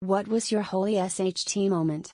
What was your Holy Sht moment?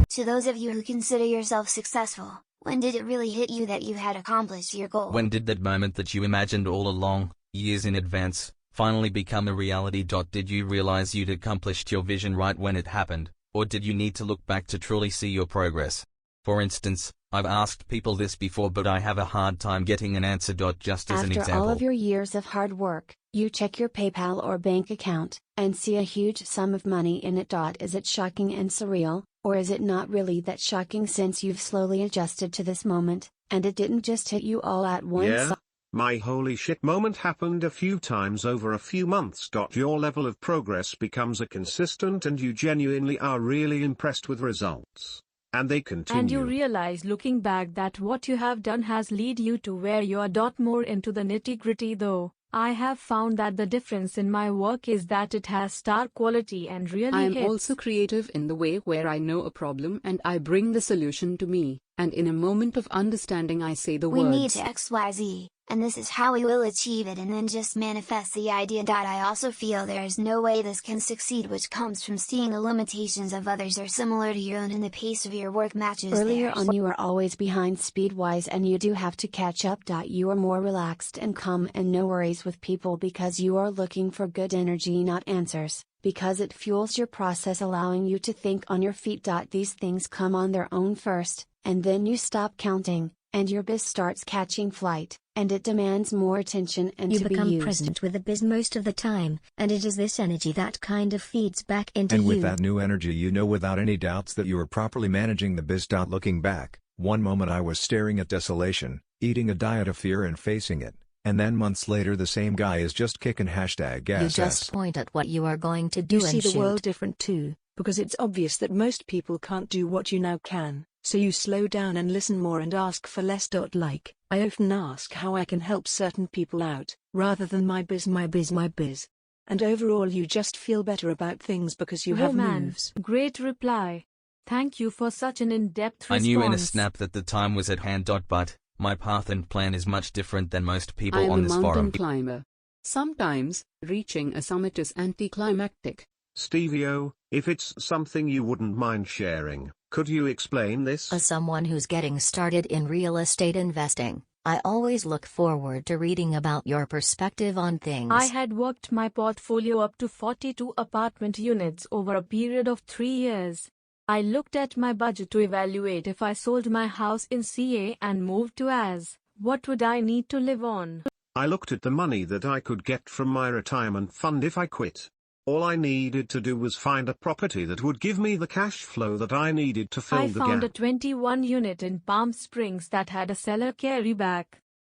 To those of you who consider yourself successful, when did it really hit you that you had accomplished your goal? When did that moment that you imagined all along, years in advance, finally become a reality? Did you realize you'd accomplished your vision right when it happened, or did you need to look back to truly see your progress? For instance, I've asked people this before, but I have a hard time getting an answer. Just as an example. After all of your years of hard work, you check your PayPal or bank account, and see a huge sum of money in it. Is it shocking and surreal, or is it not really that shocking since you've slowly adjusted to this moment, and it didn't just hit you all at once? Yeah, my holy shit moment happened a few times over a few months. Your level of progress becomes a consistent and you genuinely are really impressed with results. And they continue. And you realize looking back that what you have done has led you to where you are. More into the nitty-gritty though, I have found that the difference in my work is that it has star quality and really I am hits. also creative in the way where I know a problem and I bring the solution to me, and in a moment of understanding I say the We words. need to XYZ, and this is how we will achieve it, and then just manifest the idea. I also feel there is no way this can succeed, which comes from seeing the limitations of others are similar to your own and the pace of your work matches Earlier theirs. on you are always behind speed-wise and you do have to catch up. You are more relaxed and calm and no worries with people because you are looking for good energy, not answers, because it fuels your process, allowing you to think on your feet. These things come on their own first, and then you stop counting, and your biz starts catching flight, and it demands more attention and you to be become used. present with the biz most of the time, and it is this energy that kind of feeds back into And you. with that new energy you know without any doubts that you are properly managing the biz. Looking back, one moment I was staring at desolation, eating a diet of fear and facing it, and then months later the same guy is just kicking hashtag You gas. just point at what you are going to do You and see the shoot. world different too, because it's obvious that most people can't do what you now can, so you slow down and listen more and ask for less. Like, I often ask how I can help certain people out, rather than my biz, my biz, my biz. And overall you just feel better about things because you have man, moves. Great reply. Thank you for such an in-depth response. I knew in a snap that the time was at hand. But my path and plan is much different than most people I am on a this mountain forum. climber. Sometimes, reaching a summit is anticlimactic. Stevie-O, if it's something you wouldn't mind sharing, could you explain this? As someone who's getting started in real estate investing, I always look forward to reading about your perspective on things. I had worked my portfolio up to 42 apartment units over a period of 3 years. I looked at my budget to evaluate if I sold my house in CA and moved to As. What would I need to live on? I looked at the money that I could get from my retirement fund if I quit. All I needed to do was find a property that would give me the cash flow that I needed to fill I the found a gap. 21 unit in Palm Springs that had a seller carryback.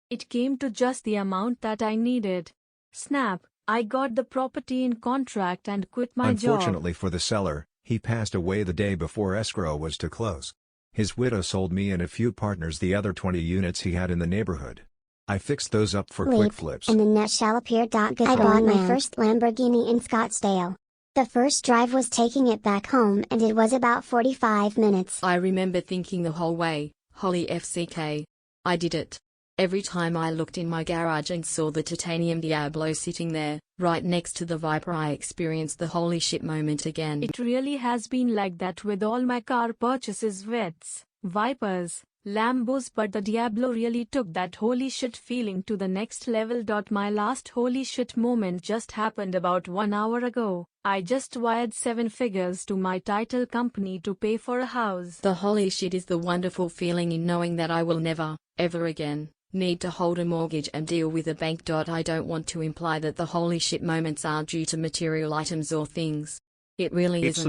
It came to just the amount that I needed. Snap, I got the property in contract and quit my job. Unfortunately for the seller, he passed away the day before escrow was to close. His widow sold me and a few partners the other 20 units he had in the neighborhood. I fixed those up for quick flips. And the net shall appear. Good I bought my first Lamborghini in Scottsdale. The first drive was taking it back home and it was about 45 minutes. I remember thinking the whole way, holy FCK. I did it. Every time I looked in my garage and saw the titanium Diablo sitting there, right next to the Viper, I experienced the holy shit moment again. It really has been like that with all my car purchases, Vets, Vipers, Lambos, but the Diablo really took that holy shit feeling to the next level. My last holy shit moment just happened about 1 hour ago. I just wired 7 figures to my title company to pay for a house. The holy shit is the wonderful feeling in knowing that I will never, ever again, need to hold a mortgage and deal with a bank. I don't want to imply that the holy shit moments are due to material items or things. It really It's isn't.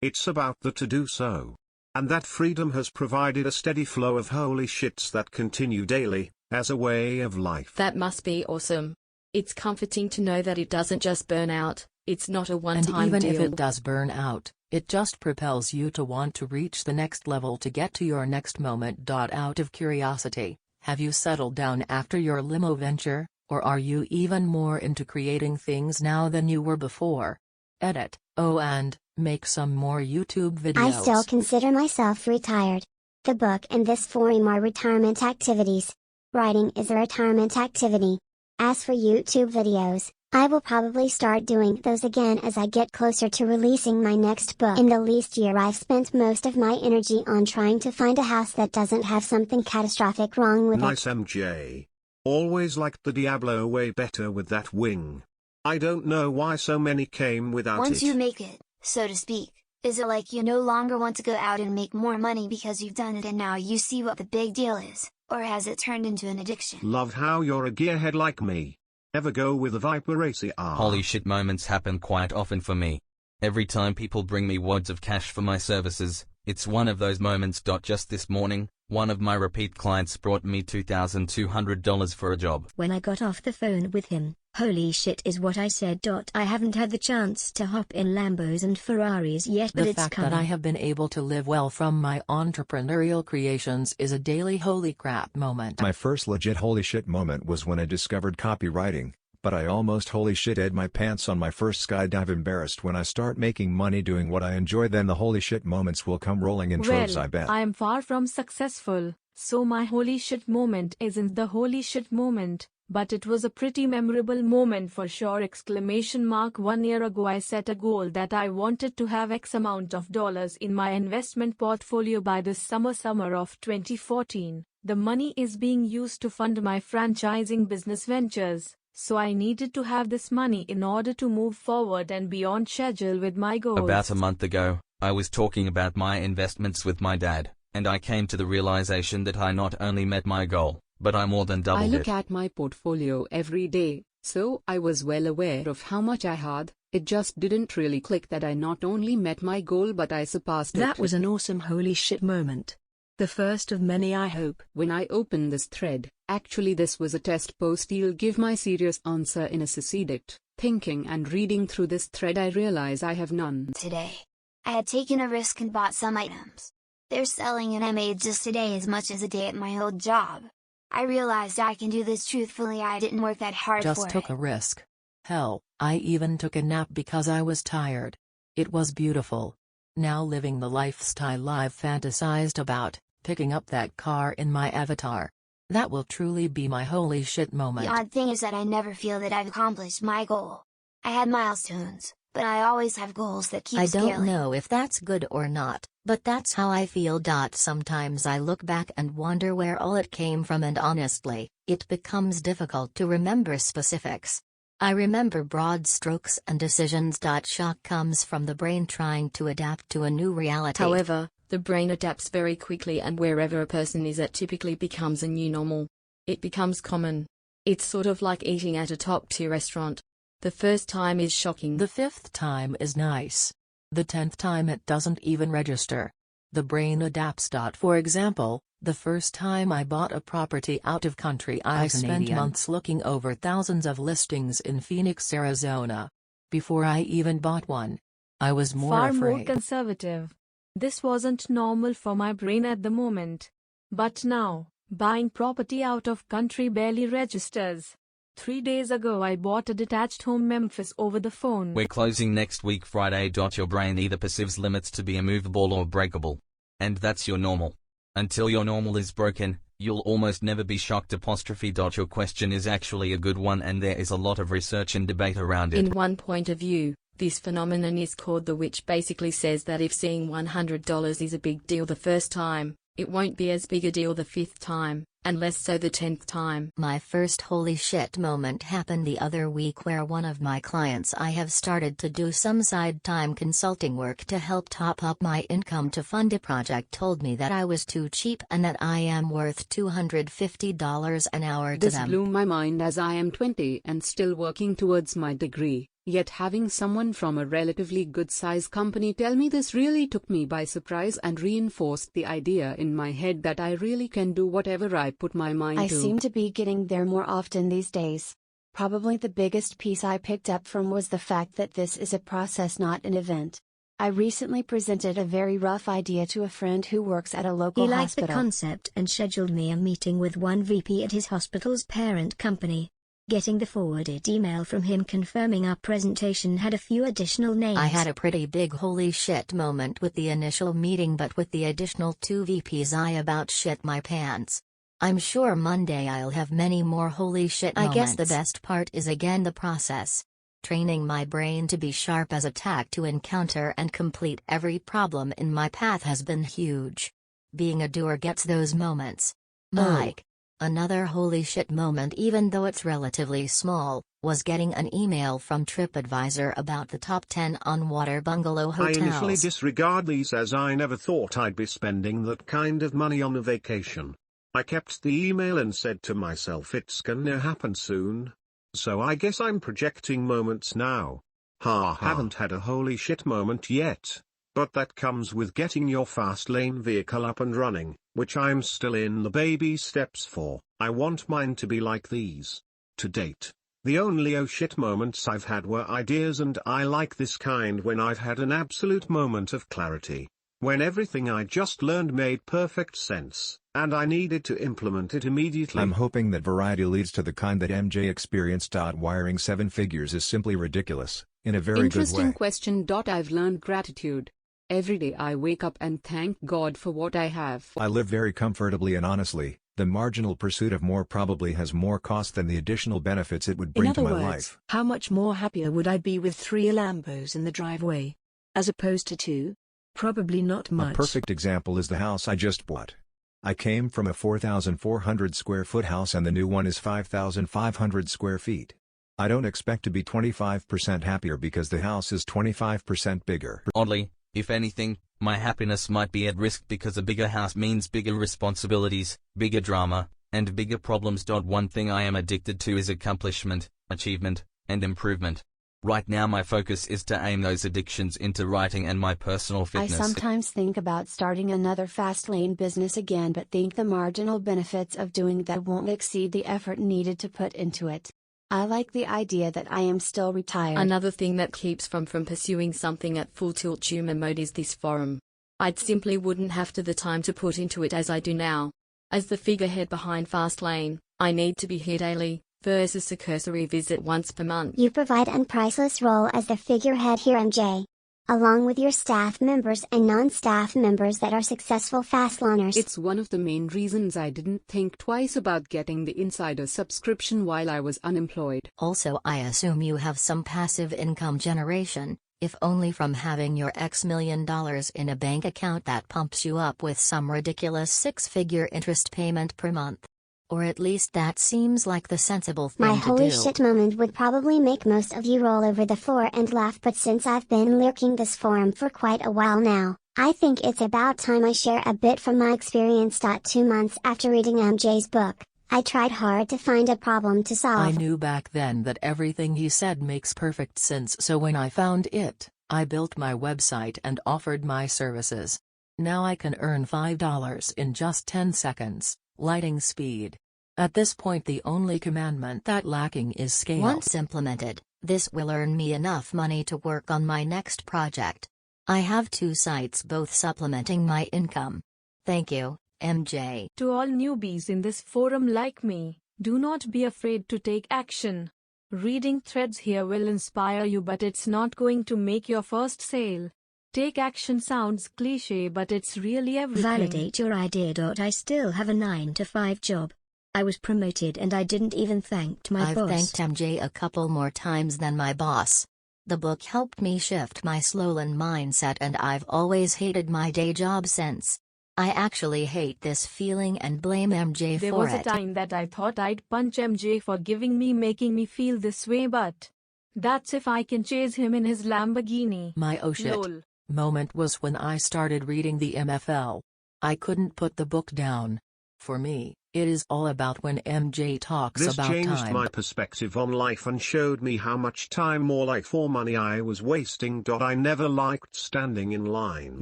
It's about the to do so. And that freedom has provided a steady flow of holy shits that continue daily, as a way of life. That must be awesome. It's comforting to know that it doesn't just burn out, it's not a one-time deal. And even if it does burn out, it just propels you to want to reach the next level to get to your next moment. Out of curiosity, have you settled down after your limo venture, or are you even more into creating things now than you were before? edit, and make some more YouTube videos. I still consider myself retired. The book and this forum are retirement activities. Writing is a retirement activity. As for YouTube videos, I will probably start doing those again as I get closer to releasing my next book. In the least year I've spent most of my energy on trying to find a house that doesn't have something catastrophic wrong with Nice it. MJ. Always liked the Diablo way better with that wing. I don't know why so many came without Once it. you make it, so to speak, is it like you no longer want to go out and make more money because you've done it and now you see what the big deal is, or has it turned into an addiction? Love how you're a gearhead like me. Ever go with a viper-racer? Holy shit moments happen quite often for me. Every time people bring me wads of cash for my services, it's one of those moments. Just this morning, one of my repeat clients brought me $2,200 for a job. When I got off the phone with him, holy shit is what I said. I haven't had the chance to hop in Lambos and Ferraris yet, but The it's fact coming. that I have been able to live well from my entrepreneurial creations is a daily holy crap moment. My first legit holy shit moment was when I discovered copywriting, but I almost holy shit-ed my pants on my first skydive. Embarrassed when I start making money doing what I enjoy, then the holy shit moments will come rolling in troves, I bet. I am far from successful, so my holy shit moment isn't the holy shit moment, but it was a pretty memorable moment for sure! 1 year ago I set a goal that I wanted to have X amount of dollars in my investment portfolio by this summer of 2014. The money is being used to fund my franchising business ventures, so I needed to have this money in order to move forward and be on schedule with my goals. About a month ago, I was talking about my investments with my dad, and I came to the realization that I not only met my goal, but I more than doubled it. I look at my portfolio every day, so I was well aware of how much I had. It just didn't really click that I not only met my goal but I surpassed it. That was an awesome holy shit moment. The first of many, I hope. When I opened this thread, actually this was a test post. You'll give my serious answer in a succeeded. Thinking and reading through this thread I realize I have none. Today, I had taken a risk and bought some items. They're selling and I made just today as much as a day at my old job. I realized I can do this truthfully. I didn't work that hard for it. Just took a risk. Hell, I even took a nap because I was tired. It was beautiful. Now living the lifestyle I've fantasized about, picking up that car in my avatar. That will truly be my holy shit moment. The odd thing is that I never feel that I've accomplished my goal. I had milestones, but I always have goals that keep scaling. I don't know if that's good or not, but that's how I feel. Sometimes I look back and wonder where all it came from, and honestly, it becomes difficult to remember specifics. I remember broad strokes and decisions. Shock comes from the brain trying to adapt to a new reality. However, the brain adapts very quickly, and wherever a person is at typically becomes a new normal. It becomes common. It's sort of like eating at a top-tier restaurant. The first time is shocking. The 5th time is nice. The 10th time it doesn't even register. The brain adapts. For example, the first time I bought a property out of country, I spent months looking over thousands of listings in Phoenix, Arizona. Before I even bought one, I was far afraid. more conservative. This wasn't normal for my brain at the moment. But now, buying property out of country barely registers. 3 days ago I bought a detached home Memphis over the phone. We're closing next week Friday. Your brain either perceives limits to be immovable or breakable. And that's your normal. Until your normal is broken, you'll almost never be shocked. Your question is actually a good one, and there is a lot of research and debate around it. In one point of view, this phenomenon is called the, which basically says that if seeing $100 is a big deal the first time, it won't be as big a deal the 5th time, and less so the 10th time. My first holy shit moment happened the other week, where one of my clients I have started to do some side-time consulting work to help top up my income to fund a project told me that I was too cheap and that I am worth $250 an hour to them. This blew my mind, as I am 20 and still working towards my degree. Yet having someone from a relatively good-sized company tell me this really took me by surprise and reinforced the idea in my head that I really can do whatever I put my mind to. I seem to be getting there more often these days. Probably the biggest piece I picked up from was the fact that this is a process, not an event. I recently presented a very rough idea to a friend who works at a local hospital. He liked hospital. the concept and scheduled me a meeting with one VP at his hospital's parent company. Getting the forwarded email from him confirming our presentation had a few additional names. I had a pretty big holy shit moment with the initial meeting, but with the additional 2 VPs I about shit my pants. I'm sure Monday I'll have many more holy shit moments. I guess the best part is again the process. Training my brain to be sharp as a tack to encounter and complete every problem in my path has been huge. Being a doer gets those moments. Mike. Another holy shit moment, even though it's relatively small, was getting an email from TripAdvisor about the top 10 on-water bungalow hotels. I initially disregard these as I never thought I'd be spending that kind of money on a vacation. I kept the email and said to myself it's gonna happen soon. So I guess I'm projecting moments now. Haven't had a holy shit moment yet. But that comes with getting your Fastlane vehicle up and running, which I'm still in the baby steps for. I want mine to be like these. To date, the only oh shit moments I've had were ideas, and I like this kind when I've had an absolute moment of clarity. When everything I just learned made perfect sense, and I needed to implement it immediately. I'm hoping that variety leads to the kind that MJ experienced. Wiring 7 figures is simply ridiculous, in a very good way. Interesting question. I've learned gratitude. Every day I wake up and thank God for what I have. I live very comfortably, and honestly, the marginal pursuit of more probably has more cost than the additional benefits it would bring to my life. How much more happier would I be with 3 Lambos in the driveway, as opposed to 2? Probably not much. A perfect example is the house I just bought. I came from a 4,400 square foot house, and the new one is 5,500 square feet. I don't expect to be 25% happier because the house is 25% bigger. Oddly, if anything, my happiness might be at risk because a bigger house means bigger responsibilities, bigger drama, and bigger problems. One thing I am addicted to is accomplishment, achievement, and improvement. Right now my focus is to aim those addictions into writing and my personal fitness. I sometimes think about starting another Fastlane business again, but think the marginal benefits of doing that won't exceed the effort needed to put into it. I like the idea that I am still retired. Another thing that keeps from pursuing something at full tilt humor mode is this forum. I'd simply wouldn't have the time to put into it as I do now. As the figurehead behind Fastlane, I need to be here daily, versus a cursory visit once per month. You provide an priceless role as the figurehead here, MJ. Along with your staff members and non-staff members that are successful Fastliners. It's one of the main reasons I didn't think twice about getting the insider subscription while I was unemployed. Also, I assume you have some passive income generation, if only from having your X million dollars in a bank account that pumps you up with some ridiculous 6-figure interest payment per month. Or at least that seems like the sensible thing to do. My holy shit moment would probably make most of you roll over the floor and laugh, but since I've been lurking this forum for quite a while now, I think it's about time I share a bit from my experience. 2 months after reading MJ's book, I tried hard to find a problem to solve. I knew back then that everything he said makes perfect sense, so when I found it, I built my website and offered my services. Now I can earn $5 in just 10 seconds. Lighting speed. At this point, the only commandment that lacking is scale. Once implemented, this will earn me enough money to work on my next project. I have 2 sites, both supplementing my income. Thank you, MJ. To all newbies in this forum like me, do not be afraid to take action. Reading threads here will inspire you, but it's not going to make your first sale. Take action sounds cliché, but it's really everything. Validate your idea. I still have a 9-to-5 job. I was promoted and I didn't even thank my boss. I've thanked MJ a couple more times than my boss. The book helped me shift my Slowlane mindset, and I've always hated my day job since. I actually hate this feeling and blame MJ for it. There was a time that I thought I'd punch MJ for making me feel this way, but that's if I can chase him in his Lamborghini. My oh shit Lol. moment was when I started reading the MFL. I couldn't put the book down. For me, it is all about when MJ talks about time. This changed my perspective on life and showed me how much time, more like for money, I was wasting. I never liked standing in lines.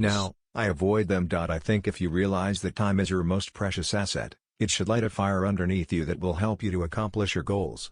Now, I avoid them. I think if you realize that time is your most precious asset, it should light a fire underneath you that will help you to accomplish your goals.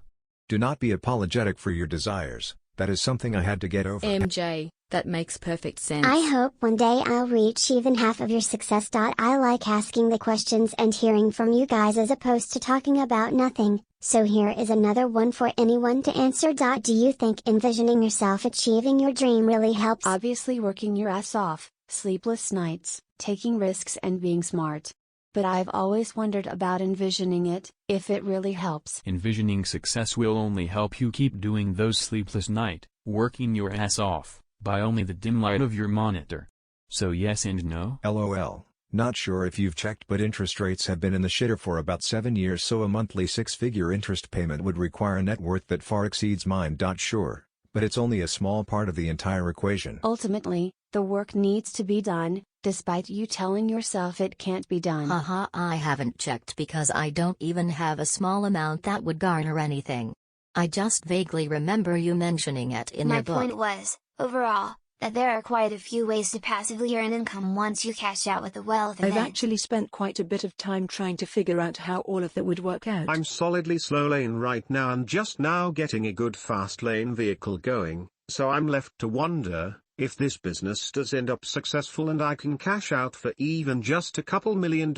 Do not be apologetic for your desires. That is something I had to get over. MJ, that makes perfect sense. I hope one day I'll reach even half of your success. I like asking the questions and hearing from you guys as opposed to talking about nothing, so here is another one for anyone to answer. Do you think envisioning yourself achieving your dream really helps? Obviously, working your ass off, sleepless nights, taking risks and being smart. But I've always wondered about envisioning it, if it really helps. Envisioning success will only help you keep doing those sleepless nights, working your ass off, by only the dim light of your monitor. So yes and no? LOL. Not sure if you've checked, but interest rates have been in the shitter for about 7 years, so a monthly 6-figure interest payment would require a net worth that far exceeds mine. Sure, but it's only a small part of the entire equation. Ultimately, the work needs to be done, despite you telling yourself it can't be done. Haha, I haven't checked because I don't even have a small amount that would garner anything. I just vaguely remember you mentioning it in your book. My point was, overall, that there are quite a few ways to passively earn income once you cash out with the wealth I've event. actually spent quite a bit of time trying to figure out how all of that would work out. I'm solidly slow lane right now and just now getting a good fast lane vehicle going, so I'm left to wonder, if this business does end up successful and I can cash out for even just a couple $1 million,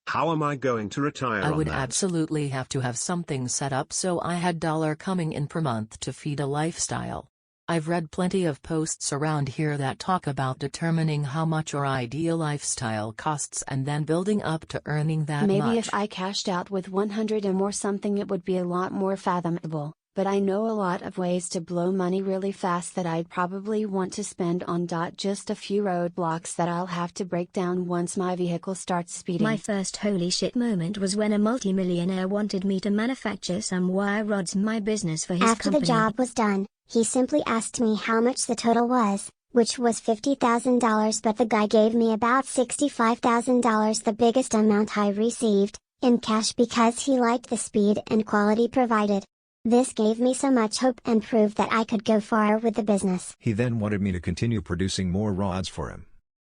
how am I going to retire I on would that? absolutely have to have something set up so I had dollar coming in per month to feed a lifestyle. I've read plenty of posts around here that talk about determining how much your ideal lifestyle costs and then building up to earning that much. Maybe if I cashed out with 100 or more something it would be a lot more fathomable. But I know a lot of ways to blow money really fast that I'd probably want to spend on. Just a few roadblocks that I'll have to break down once my vehicle starts speeding. My first holy shit moment was when a multimillionaire wanted me to manufacture some wire rods in my business for his After company. the job was done, he simply asked me how much the total was, which was $50,000, but the guy gave me about $65,000, the biggest amount I received, in cash because he liked the speed and quality provided. This gave me so much hope and proved that I could go far with the business. He then wanted me to continue producing more rods for him.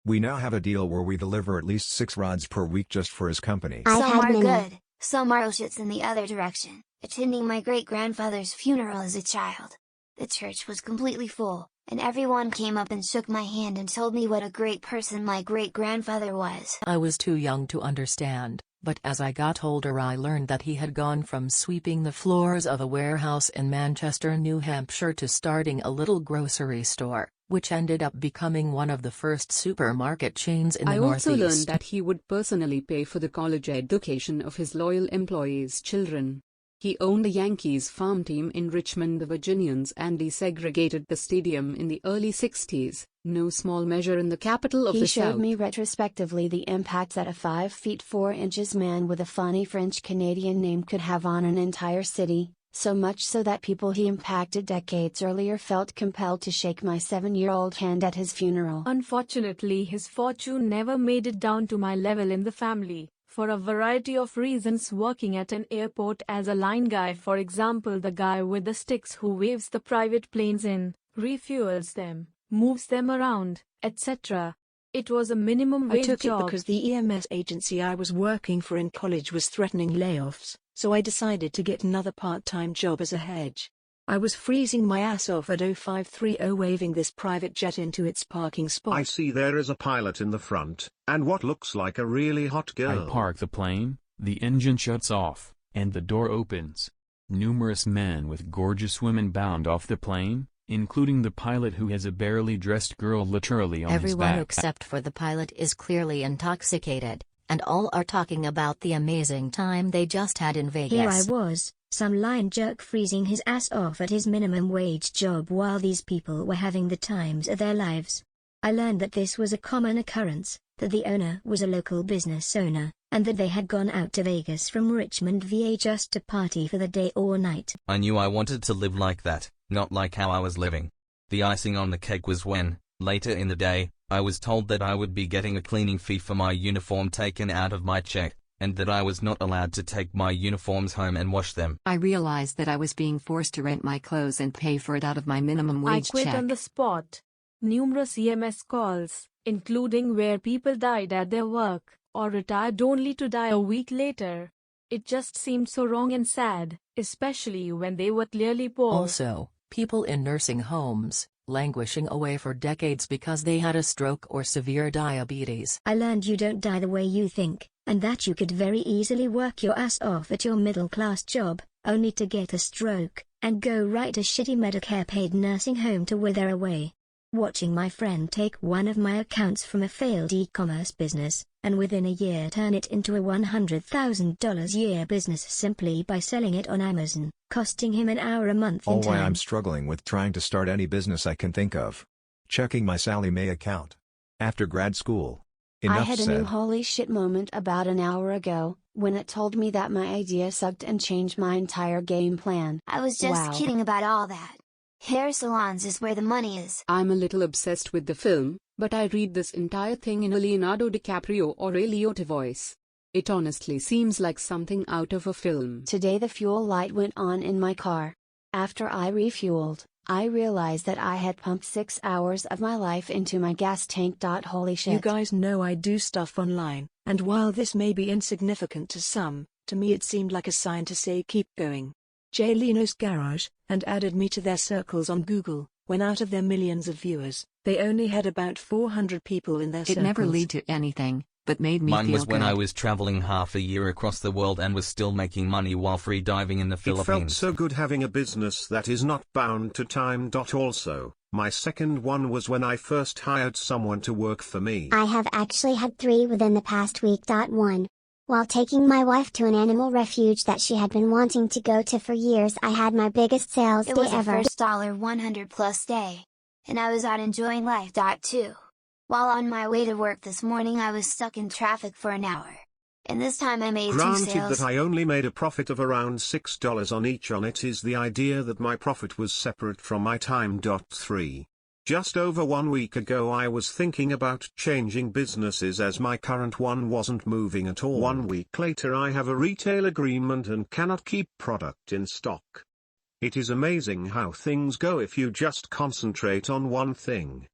We now have a deal where we deliver at least 6 rods per week just for his company. Some are good, some are shits in the other direction. Attending my great-grandfather's funeral as a child. The church was completely full, and everyone came up and shook my hand and told me what a great person my great-grandfather was. I was too young to understand, but as I got older I learned that he had gone from sweeping the floors of a warehouse in Manchester, New Hampshire to starting a little grocery store, which ended up becoming one of the first supermarket chains in the Northeast. I also learned that he would personally pay for the college education of his loyal employees' children. He owned the Yankees farm team in Richmond, the Virginians, and desegregated the stadium in the early 60s, no small measure in the capital of the South. He showed me retrospectively the impact that a 5 feet 4 inches man with a funny French-Canadian name could have on an entire city, so much so that people he impacted decades earlier felt compelled to shake my 7-year-old hand at his funeral. Unfortunately, his fortune never made it down to my level in the family. For a variety of reasons, working at an airport as a line guy, for example, the guy with the sticks who waves the private planes in, refuels them, moves them around, etc. It was a minimum wage I took job. it because the EMS agency I was working for in college was threatening layoffs, so I decided to get another part-time job as a hedge. I was freezing my ass off at 0530 waving this private jet into its parking spot. I see there is a pilot in the front, and what looks like a really hot girl. I park the plane, the engine shuts off, and the door opens. Numerous men with gorgeous women bound off the plane, including the pilot who has a barely dressed girl literally on his back. Everyone except for the pilot is clearly intoxicated, and all are talking about the amazing time they just had in Vegas. Here I was, some line jerk freezing his ass off at his minimum wage job while these people were having the times of their lives. I learned that this was a common occurrence, that the owner was a local business owner, and that they had gone out to Vegas from Richmond, VA just to party for the day or night. I knew I wanted to live like that, not like how I was living. The icing on the cake was when, later in the day, I was told that I would be getting a cleaning fee for my uniform taken out of my check, and that I was not allowed to take my uniforms home and wash them. I realized that I was being forced to rent my clothes and pay for it out of my minimum wage I quit check. on the spot. Numerous EMS calls, including where people died at their work, or retired only to die a week later. It just seemed so wrong and sad, especially when they were clearly poor. Also, People in nursing homes, languishing away for decades because they had a stroke or severe diabetes. I learned you don't die the way you think, and that you could very easily work your ass off at your middle-class job, only to get a stroke, and go right to shitty Medicare-paid nursing home to wither away. Watching my friend take one of my accounts from a failed e-commerce business, and within a year turn it into a $100,000 year business simply by selling it on Amazon, costing him an hour a month in time. Why I'm struggling with trying to start any business I can think of. Checking my Sally Mae account. After grad school. Enough I had said. a new holy shit moment about an hour ago, when it told me that my idea sucked and changed my entire game plan. I was just kidding about all that. Hair salons is where the money is. I'm a little obsessed with the film, but I read this entire thing in a Leonardo DiCaprio or Ray Liotta voice. It honestly seems like something out of a film. Today the fuel light went on in my car. After I refueled, I realized that I had pumped 6 hours of my life into my gas tank. Holy shit. You guys know I do stuff online, and while this may be insignificant to some, to me it seemed like a sign to say keep going. Jay Leno's Garage, and added me to their circles on Google, when out of their millions of viewers, they only had about 400 people in their circles. It never led to anything, but made me Mine feel was when good. I was traveling half a year across the world and was still making money while free diving in the It Philippines. felt so good having a business that is not bound to time. Also, my second one was when I first hired someone to work for me. I have actually had 3 within the past week. 1. While taking my wife to an animal refuge that she had been wanting to go to for years, I had my biggest sales day It was ever. the first $100 plus day. And I was out enjoying life. 2. While on my way to work this morning I was stuck in traffic for an hour. And this time I made 2 Granted sales. that I only made a profit of around $6 on each. On it is the idea that my profit was separate from my time. 3. Just over 1 week ago I was thinking about changing businesses as my current one wasn't moving at all. 1 week later I have a retail agreement and cannot keep product in stock. It is amazing how things go if you just concentrate on one thing.